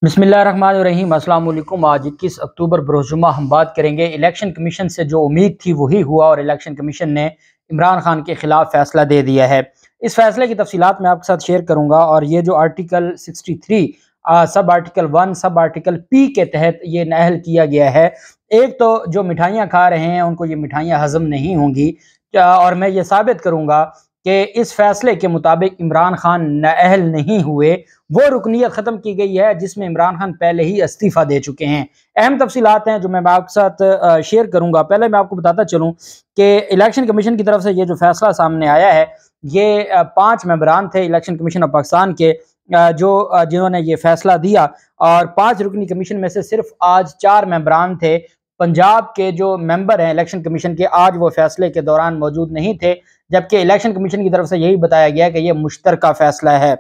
बिस्मिल्लाहिर्रहमानिर्रहीम। अस्सलाम वालेकुम। आज 21 अक्टूबर बरोज़जुम्मा हम बात करेंगे इलेक्शन कमीशन से जो उम्मीद थी वही हुआ और इलेक्शन कमीशन ने इमरान खान के खिलाफ फैसला दे दिया है। इस फैसले की तफसीलात मैं आपके साथ शेयर करूंगा और ये जो article 63 sub article 1 sub article P के तहत ये नाअहल किया गया है। एक तो जो मिठाइयाँ खा रहे हैं उनको ये मिठाइयाँ हजम नहीं होंगी और मैं ये साबित करूंगा कि इस फैसले के मुताबिक इमरान खान नाअहल नहीं हुए। वो रुकनीत ख़त्म की गई है जिसमें इमरान खान पहले ही इस्तीफ़ा दे चुके हैं। अहम तफसीलात हैं जो मैं आपके साथ शेयर करूंगा। पहले मैं आपको बताता चलूँ कि इलेक्शन कमीशन की तरफ से ये जो फैसला सामने आया है, ये 5 मेंबरान थे इलेक्शन कमीशन ऑफ पाकिस्तान के जिन्होंने ये फैसला दिया और 5 रुकनी कमीशन में से सिर्फ आज 4 मेंबरान थे। पंजाब के जो मेंबर हैं इलेक्शन कमीशन के, आज वो फैसले के दौरान मौजूद नहीं थे, जबकि इलेक्शन कमीशन की तरफ से यही बताया गया कि यह मुश्तरका फैसला है।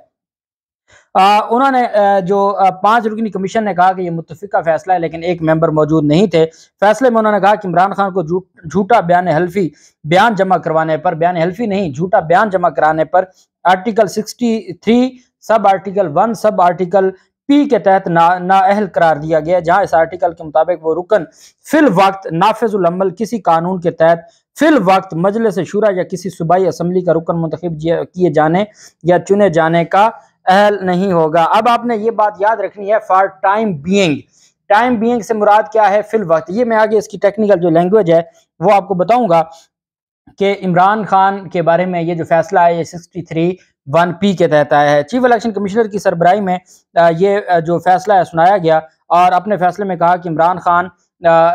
उन्होंने जो 5 रुकनी कमीशन ने कहा कि ये मुत्तफिका फैसला है, लेकिन एक मेंबर मौजूद नहीं थे। फैसले में उन्होंने कहा कि इमरान खान को झूठा बयान जमा करवाने पर, बयान हल्फी नहीं झूठा बयान जमा कराने पर article 63 sub article 1 sub article P के तहत नाअहल करार दिया गया, जहां इस आर्टिकल के मुताबिक वो रुकन फिल वक्त नाफिजुल अमल किसी कानून के तहत फिल वक्त मजलिस शुरा या किसी सूबाई असम्बली का रुकन मुंतखब किए जाने या चुने जाने का अहल नहीं होगा। अब आपने ये बात याद रखनी है, for time being. Time being से मुराद क्या है? फिल वक्त। ये मैं आगे इसकी टेक्निकल जो लैंग्वेज है वो आपको बताऊंगा कि इमरान खान के बारे में ये जो फैसला है ये 63(1)P के तहत आया है। चीफ इलेक्शन कमिश्नर की सरबराही में ये जो फैसला है सुनाया गया और अपने फैसले में कहा कि इमरान खान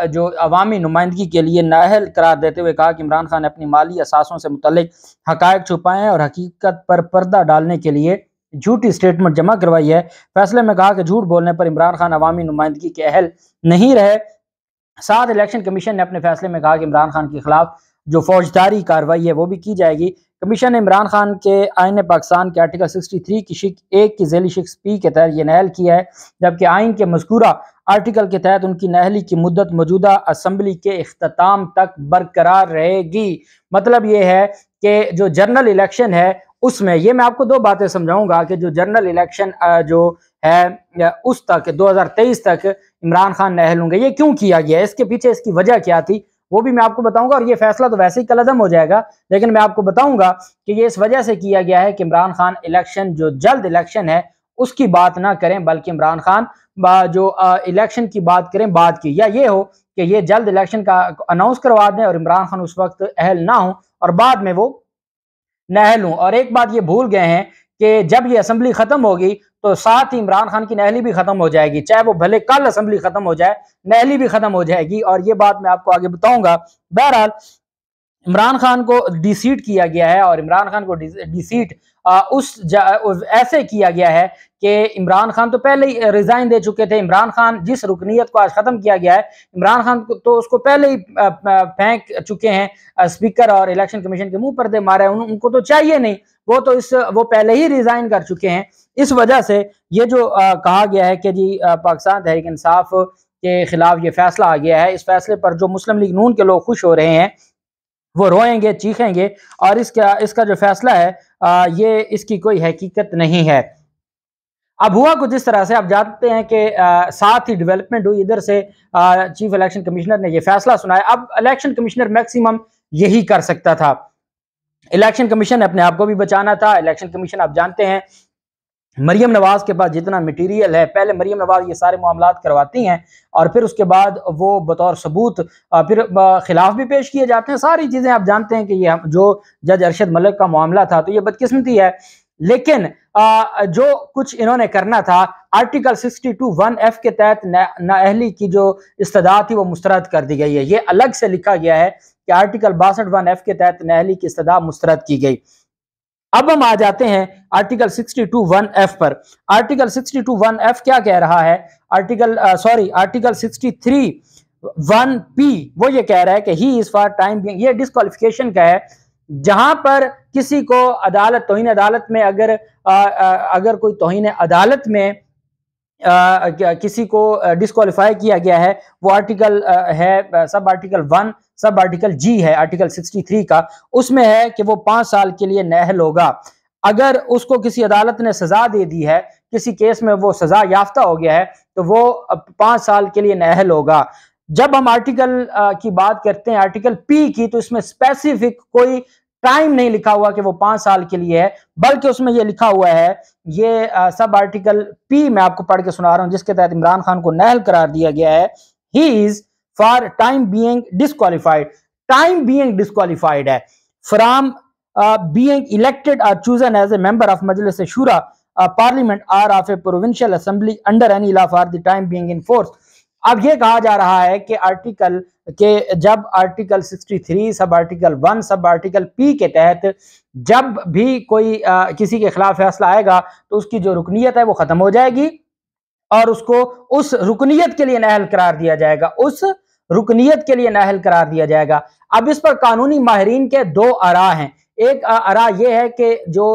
जो अवामी नुमाइंदगी के लिए नाअहल करार देते हुए कहा कि इमरान खान ने अपनी माली असासों से मुतल्लिक हकायक छुपाए हैं और हकीकत पर पर्दा डालने के लिए झूठी स्टेटमेंट जमा करवाई है। फैसले में कहा कि झूठ बोलने पर इमरान खान अवामी नुमाइंदगी के अहल नहीं रहे। साथ इलेक्शन कमीशन ने अपने फैसले में कहा कि इमरान खान के खिलाफ जो फौजदारी कार्रवाई है वो भी की जाएगी। कमीशन ने इमरान खान के आइन पाकिस्तान के आर्टिकल 63 की शिक 1 की झेली शिक पी के तहत ये नाअहल किया है, जबकि आइन के मज़कूरा आर्टिकल के तहत उनकी नाअहली की मुद्दत मौजूदा असम्बली के इख्तिताम तक बरकरार रहेगी। मतलब ये है कि जो जनरल इलेक्शन है उसमें, ये मैं आपको 2 बातें समझाऊंगा कि जो जनरल इलेक्शन जो है उस तक 2023 तक इमरान खान नाअहल होंगे। ये क्यों किया गया, इसके पीछे इसकी वजह क्या थी वो भी मैं आपको बताऊंगा। और ये फैसला तो वैसे ही कलअदम हो जाएगा, लेकिन मैं आपको बताऊंगा कि ये इस वजह से किया गया है कि इमरान खान इलेक्शन जो जल्द इलेक्शन है उसकी बात ना करें, बल्कि इमरान खान जो इलेक्शन की बात करें बाद की, या ये हो कि ये जल्द इलेक्शन का अनाउंस करवा दें और इमरान खान उस वक्त अहल ना हो और बाद में वो नाअहल हूं। और एक बात ये भूल गए हैं कि जब ये असेंबली खत्म होगी तो साथ ही इमरान खान की नाअहली भी खत्म हो जाएगी, चाहे वो भले कल असेंबली खत्म हो जाए, नाअहली भी खत्म हो जाएगी और ये बात मैं आपको आगे बताऊंगा। बहरहाल इमरान खान को डिसीट किया गया है और इमरान खान को डिसीट ऐसे किया गया है कि इमरान खान तो पहले ही रिजाइन दे चुके थे। इमरान खान जिस रुकनीत को आज खत्म किया गया है, इमरान खान को तो उसको पहले ही फेंक चुके हैं स्पीकर और इलेक्शन कमीशन के मुंह पर्दे मारे, उनको तो चाहिए नहीं, वो पहले ही रिजाइन कर चुके हैं। इस वजह से ये जो कहा गया है कि जी पाकिस्तान तहरीक इंसाफ के खिलाफ ये फैसला आ गया है, इस फैसले पर जो मुस्लिम लीग नून के लोग खुश हो रहे हैं वो रोएंगे चीखेंगे और इसका जो फैसला है ये इसकी कोई हकीकत नहीं है। अब हुआ कुछ इस तरह से, आप जानते हैं कि साथ ही डेवलपमेंट हुई, इधर से चीफ इलेक्शन कमिश्नर ने यह फैसला सुनाया। अब इलेक्शन कमिश्नर मैक्सिमम यही कर सकता था, इलेक्शन कमीशन ने अपने आप को भी बचाना था। इलेक्शन कमीशन आप जानते हैं मरियम नवाज के पास जितना मटेरियल है, पहले मरियम नवाज ये सारे मामलात करवाती हैं और फिर उसके बाद वो बतौर सबूत फिर खिलाफ भी पेश किए जाते हैं। सारी चीज़ें आप जानते हैं कि ये जो जज अरशद मलिक का मामला था तो ये बदकिस्मती है, लेकिन जो कुछ इन्होंने करना था आर्टिकल 62(1)F के तहत नाअहली की जो इस्तदा थी वो मुस्तरद कर दी गई है। ये अलग से लिखा गया है कि आर्टिकल 62(1)F के तहत नाअहली की इस्तदा मुस्तरद की गई। अब हम आ जाते हैं आर्टिकल 62(1)F पर। आर्टिकल 62(1)F क्या कह रहा है? आर्टिकल 63(1)P वो ये कह रहा है कि he is for time being, ये डिस्क्वालिफिकेशन का है, जहां पर किसी को तौहीन अदालत में अगर कोई तौहीन अदालत में किसी को डिस्क्वालीफाई किया गया है, वो आर्टिकल है sub article 1 sub article G है आर्टिकल 63 का, उसमें है कि वो 5 साल के लिए नाअहल होगा। अगर उसको किसी अदालत ने सजा दे दी है, किसी केस में वो सजा याफ्ता हो गया है, तो वो 5 साल के लिए नाअहल होगा। जब हम आर्टिकल की बात करते हैं, आर्टिकल पी की, तो इसमें स्पेसिफिक कोई टाइम नहीं लिखा हुआ कि वो 5 साल के लिए है, बल्कि उसमें ये लिखा हुआ है, ये सब आर्टिकल पी मैं आपको पढ़ के सुना रहा हूं, जिसके तहत इमरान खान को नाअहल करार दिया गया है। He is for time being disqualified, time being disqualified है from being elected or chosen as a member of Majlis Shura, Parliament or of a provincial assembly under any law for the time being in force। अब ये कहा जा रहा है कि article के जब article 63 sub article 1 sub article P के तहत जब भी कोई किसी के खिलाफ फैसला आएगा तो उसकी जो रुकनीत है वो खत्म हो जाएगी और उसको उस रुकनीत के लिए नाअहल करार दिया जाएगा, उस रुकनीत के लिए नाअहल करार दिया जाएगा। अब इस पर कानूनी माहिरीन के दो आरा हैं। एक आरा यह है कि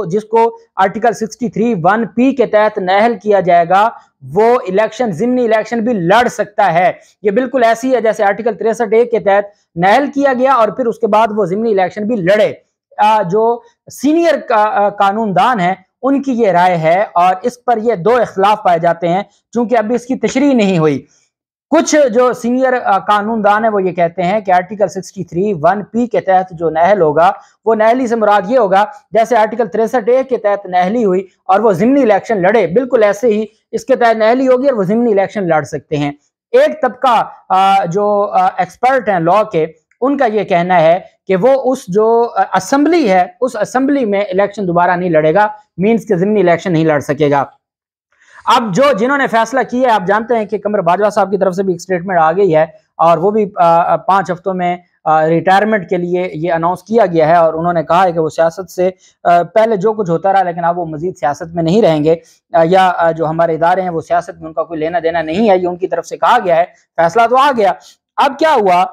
जिसको आर्टिकल 63 1 के तहत नाअहल किया जाएगा वो इलेक्शन, ज़िमनी इलेक्शन भी लड़ सकता है। ये बिल्कुल ऐसी है जैसे आर्टिकल 63 के तहत नाअहल किया गया और फिर उसके बाद वो ज़िमनी इलेक्शन भी लड़े। जो सीनियर कानूनदान है उनकी ये राय है और इस पर ये दो इख्तिलाफ पाए जाते हैं, चूंकि अभी इसकी तशरीह नहीं हुई। कुछ जो सीनियर कानूनदान है वो ये कहते हैं कि आर्टिकल 63 1 के तहत जो नाअहल होगा वो नाअहली से मुराद ये होगा जैसे आर्टिकल 63 के तहत नाअहली हुई और वो ज़िमनी इलेक्शन लड़े, बिल्कुल ऐसे ही इसके तहत नाअहली होगी और वो ज़िमनी इलेक्शन लड़ सकते हैं। एक तबका जो एक्सपर्ट हैं लॉ के, उनका ये कहना है कि वो उस जो असेंबली है उस असेंबली में इलेक्शन दोबारा नहीं लड़ेगा, मीन्स के ज़िमनी इलेक्शन नहीं लड़ सकेगा। अब जिन्होंने फैसला किया है, आप जानते हैं कि कमर बाजवा साहब की तरफ से भी एक स्टेटमेंट आ गई है और वो भी 5 हफ्तों में रिटायरमेंट के लिए ये अनाउंस किया गया है और उन्होंने कहा है कि वो सियासत से पहले जो कुछ होता रहा लेकिन अब वो मजीद सियासत में नहीं रहेंगे, या जो हमारे इदारे हैं वो सियासत में उनका कोई लेना देना नहीं है, ये उनकी तरफ से कहा गया है। फैसला तो आ गया। अब क्या हुआ,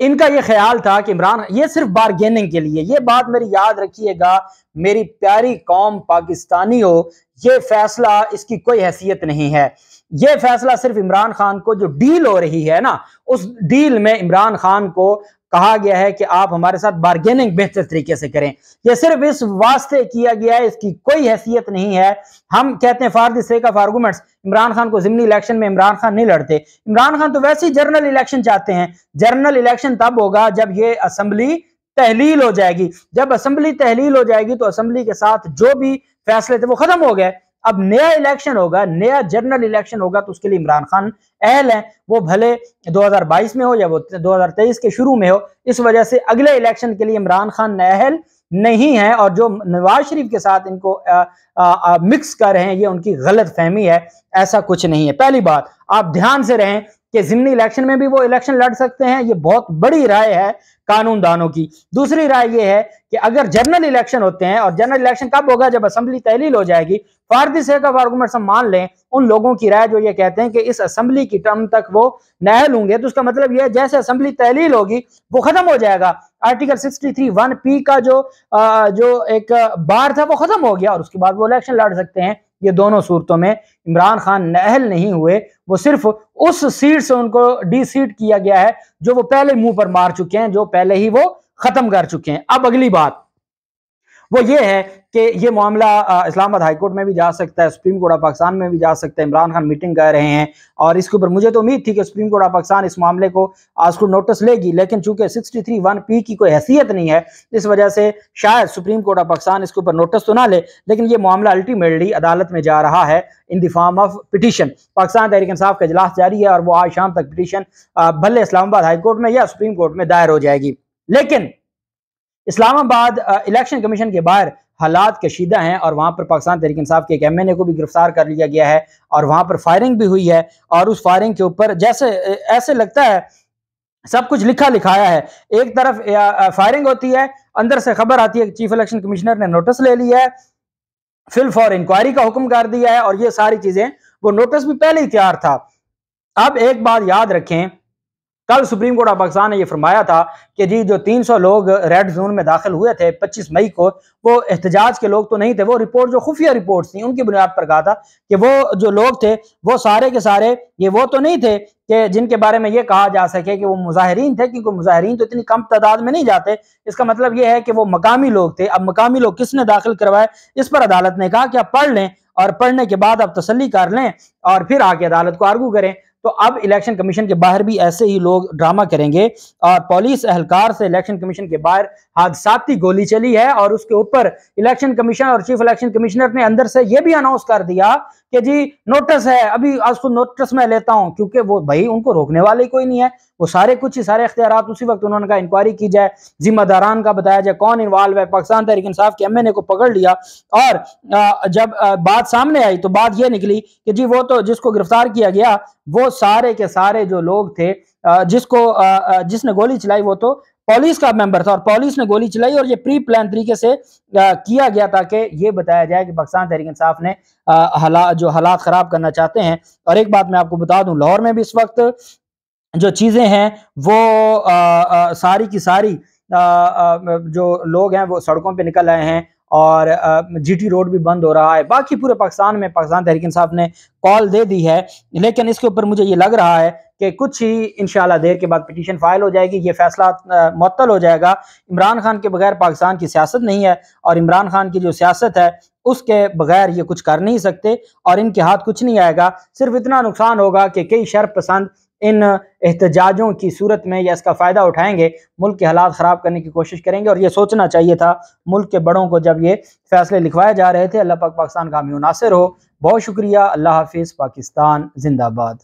इनका ये ख्याल था कि इमरान, ये सिर्फ बारगेनिंग के लिए, ये बात मेरी याद रखिएगा मेरी प्यारी कौम पाकिस्तानी हो, ये फैसला इसकी कोई हैसियत नहीं है। ये फैसला सिर्फ इमरान खान को, जो डील हो रही है ना, उस डील में इमरान खान को कहा गया है कि आप हमारे साथ बारगेनिंग बेहतर तरीके से करें। यह सिर्फ इस वास्ते किया गया है, इसकी कोई हैसियत नहीं है। हम कहते हैं for the sake of arguments, Imran Khan को ज़िमनी इलेक्शन में इमरान खान नहीं लड़ते। इमरान खान तो वैसे ही जनरल इलेक्शन चाहते हैं। जनरल इलेक्शन तब होगा जब ये असेंबली तहलील हो जाएगी। जब असेंबली तहलील हो जाएगी तो असेंबली के साथ जो भी फैसले थे वो खत्म हो गए। अब नया इलेक्शन होगा, नया जनरल इलेक्शन होगा, तो उसके लिए इमरान खान अहल है। वो भले 2022 में हो या वो 2023 के शुरू में हो, इस वजह से अगले इलेक्शन के लिए इमरान खान अहल नहीं है। और जो नवाज शरीफ के साथ इनको मिक्स कर रहे हैं, ये उनकी गलत फहमी है, ऐसा कुछ नहीं है। पहली बात आप ध्यान से रहें कि ज़िमनी इलेक्शन में भी वो इलेक्शन लड़ सकते हैं, ये बहुत बड़ी राय है कानूनदानों की। दूसरी राय ये है कि अगर जनरल इलेक्शन होते हैं, और जनरल इलेक्शन कब होगा, जब असेंबली तहलील हो जाएगी। For the sake of arguments हम मान लें उन लोगों की राय जो ये कहते हैं कि इस असेंबली की टर्म तक वो नाअहल होंगे, तो उसका मतलब ये है जैसे असेंबली तहलील होगी वो खत्म हो जाएगा। आर्टिकल 63 1 का जो एक बार था वो खत्म हो गया और उसके बाद वो इलेक्शन लड़ सकते हैं। ये दोनों सूरतों में इमरान खान नाअहल नहीं हुए, वो सिर्फ उस सीट से उनको डी सीट किया गया है जो वो पहले मुंह पर मार चुके हैं, जो पहले ही वो खत्म कर चुके हैं। अब अगली बात वो ये है कि ये मामला इस्लामाबाद हाईकोर्ट में भी जा सकता है, सुप्रीम कोर्ट ऑफ पाकिस्तान में भी जा सकता है। इमरान खान मीटिंग कर रहे हैं और इसके ऊपर मुझे तो उम्मीद थी कि सुप्रीम कोर्ट ऑफ पाकिस्तान इस मामले को आज को नोटिस लेगी, लेकिन चूंकि 63 1 की कोई हैसियत नहीं है, इस वजह से शायद सुप्रीम कोर्ट ऑफ पाकिस्तान इसके ऊपर नोटिस तो ना ले, लेकिन ये मामला अल्टीमेटली अदालत में जा रहा है in the form of petition. Pakistan Tehreek Insaf का इजलास जारी है और वो आज शाम तक पिटीशन भले इस्लामाबाद हाईकोर्ट में या सुप्रीम कोर्ट में दायर हो जाएगी। लेकिन इस्लामाबाद इलेक्शन कमीशन के बाहर हालात कशीदा हैं और वहाँ पर पाकिस्तान तहरीक इंसाफ के एक MNA को भी गिरफ्तार कर लिया गया है और वहाँ पर फायरिंग भी हुई है। और उस फायरिंग के ऊपर जैसे ऐसे लगता है सब कुछ लिखा लिखाया है। एक तरफ फायरिंग होती है, अंदर से खबर आती है कि चीफ इलेक्शन कमिश्नर ने नोटिस ले लिया है, फिल फॉर इंक्वायरी का हुक्म कर दिया है और ये सारी चीजें, वो नोटिस भी पहले ही तैयार था। अब एक बात याद रखें कल सुप्रीम कोर्ट ऑफ पाकिस्तान ने यह फरमाया था कि जी जो 300 लोग रेड जोन में दाखिल हुए थे 25 मई को, वो एहतजाज के लोग तो नहीं थे, वो रिपोर्ट जो खुफिया रिपोर्ट्स थी उनकी बुनियाद पर कहा था कि वो जो लोग थे वो सारे के सारे ये वो तो नहीं थे कि जिनके बारे में ये कहा जा सके कि वो मुजाहिरीन थे, क्योंकि मुजाहिरीन तो इतनी कम तादाद में नहीं जाते। इसका मतलब ये है कि वो मकामी लोग थे। अब मकामी लोग किसने दाखिल करवाए, इस पर अदालत ने कहा कि आप पढ़ लें और पढ़ने के बाद आप तसल्ली कर लें और फिर आके अदालत को आर्गू करें। तो अब इलेक्शन कमीशन के बाहर भी ऐसे ही लोग ड्रामा करेंगे और पुलिस एहलकार से इलेक्शन कमीशन के बाहर हादसाती गोली चली है और उसके ऊपर इलेक्शन कमीशन और चीफ इलेक्शन कमिश्नर ने अंदर से यह भी अनाउंस कर दिया कि जी नोटिस है, अभी आज को नोटिस मैं लेता हूं, क्योंकि वो भाई उनको रोकने वाले कोई नहीं है। वो सारे कुछ ही सारे इख्तियारात उसी वक्त उन्होंने कहा इंक्वायरी की जाए, जिम्मेदारान का बताया जाए कौन इन्वॉल्व है। पाकिस्तान तहरीक इंसाफ के एमएनए को पकड़ लिया और जब बात सामने आई तो बात यह निकली कि जी वो तो जिसको गिरफ्तार किया गया वो सारे के सारे जो लोग थे जिसने गोली चलाई वो तो पुलिस का मेंबर था और पुलिस ने गोली चलाई और ये प्री प्लान तरीके से किया गया ताकि ये बताया जाए कि पाकिस्तान तहरीक इंसाफ ने जो हालात खराब करना चाहते हैं। और एक बात मैं आपको बता दूं, लाहौर में भी इस वक्त जो चीजें हैं वो सारी की सारी जो लोग हैं वो सड़कों पे निकल आए हैं और जीटी रोड भी बंद हो रहा है। बाकी पूरे पाकिस्तान में पाकिस्तान तहरीक इंसाफ ने कॉल दे दी है, लेकिन इसके ऊपर मुझे ये लग रहा है कि कुछ ही इंशाल्लाह देर के बाद पिटीशन फाइल हो जाएगी, ये फैसला मुअत्तल हो जाएगा। इमरान खान के बगैर पाकिस्तान की सियासत नहीं है और इमरान खान की जो सियासत है उसके बगैर ये कुछ कर नहीं सकते और इनके हाथ कुछ नहीं आएगा। सिर्फ इतना नुकसान होगा कि कई शर पसंद इन एहतजाजों की सूरत में या इसका फ़ायदा उठाएंगे, मुल्क के हालात ख़राब करने की कोशिश करेंगे। और ये सोचना चाहिए था मुल्क के बड़ों को जब ये फैसले लिखवाए जा रहे थे। अल्लाह पाक पाकिस्तान का हामी नासिर हो। बहुत शुक्रिया। अल्लाह हाफिज़। पाकिस्तान जिंदाबाद।